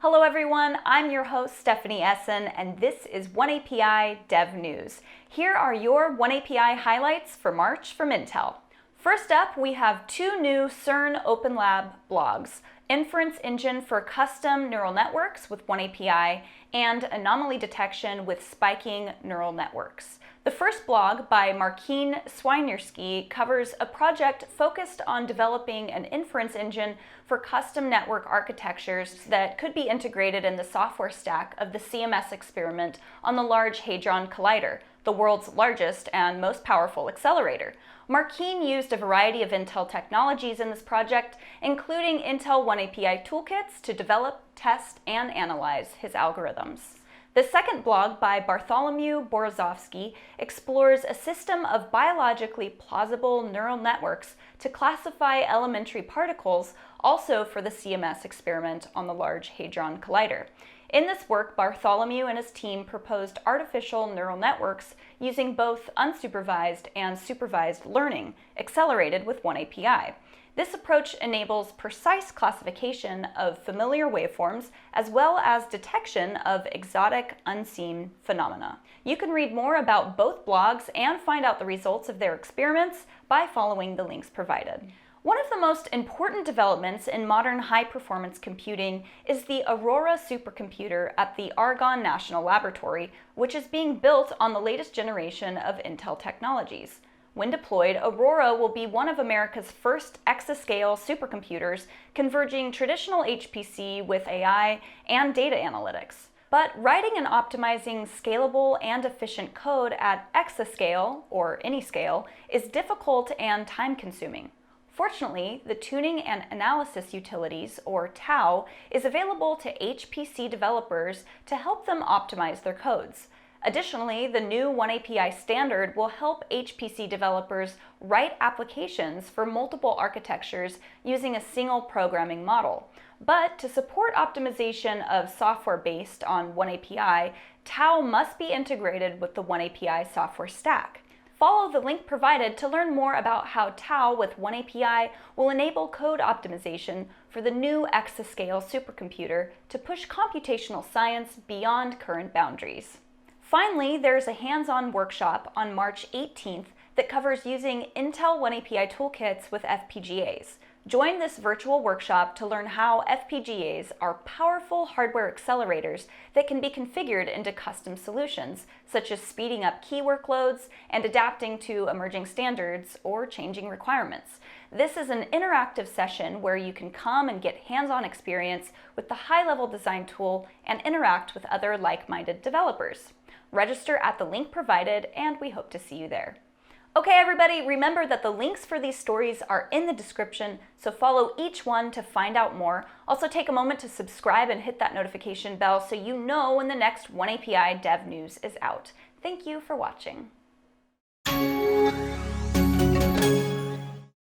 Hello everyone, I'm your host Stephanie Essen, and this is OneAPI Dev News. Here are your OneAPI highlights for March from Intel. First up, we have two new CERN Open Lab blogs, Inference Engine for Custom Neural Networks with OneAPI, and Anomaly Detection with Spiking Neural Networks. The first blog by Marcin Swiniarski covers a project focused on developing an inference engine for custom network architectures that could be integrated in the software stack of the CMS experiment on the Large Hadron Collider, the world's largest and most powerful accelerator. Marcin used a variety of Intel technologies in this project, including Intel OneAPI toolkits to develop, test, and analyze his algorithms. The second blog by Bartholomew Borozovsky explores a system of biologically plausible neural networks to classify elementary particles, also for the CMS experiment on the Large Hadron Collider. In this work, Bartholomew and his team proposed artificial neural networks using both unsupervised and supervised learning, accelerated with OneAPI. This approach enables precise classification of familiar waveforms as well as detection of exotic, unseen phenomena. You can read more about both blogs and find out the results of their experiments by following the links provided. One of the most important developments in modern high-performance computing is the Aurora supercomputer at the Argonne National Laboratory, which is being built on the latest generation of Intel technologies. When deployed, Aurora will be one of America's first exascale supercomputers, converging traditional HPC with AI and data analytics. But writing and optimizing scalable and efficient code at exascale, or any scale, is difficult and time-consuming. Fortunately, the Tuning and Analysis Utilities, or TAU, is available to HPC developers to help them optimize their codes. Additionally, the new OneAPI standard will help HPC developers write applications for multiple architectures using a single programming model. But to support optimization of software based on OneAPI, TAU must be integrated with the OneAPI software stack. Follow the link provided to learn more about how TAU with OneAPI will enable code optimization for the new exascale supercomputer to push computational science beyond current boundaries. Finally, there's a hands-on workshop on March 18th that covers using Intel OneAPI toolkits with FPGAs. Join this virtual workshop to learn how FPGAs are powerful hardware accelerators that can be configured into custom solutions, such as speeding up key workloads and adapting to emerging standards or changing requirements. This is an interactive session where you can come and get hands-on experience with the high-level design tool and interact with other like-minded developers. Register at the link provided, and we hope to see you there. Okay, everybody, remember that the links for these stories are in the description, so follow each one to find out more. Also, take a moment to subscribe and hit that notification bell so you know when the next OneAPI Dev News is out. Thank you for watching.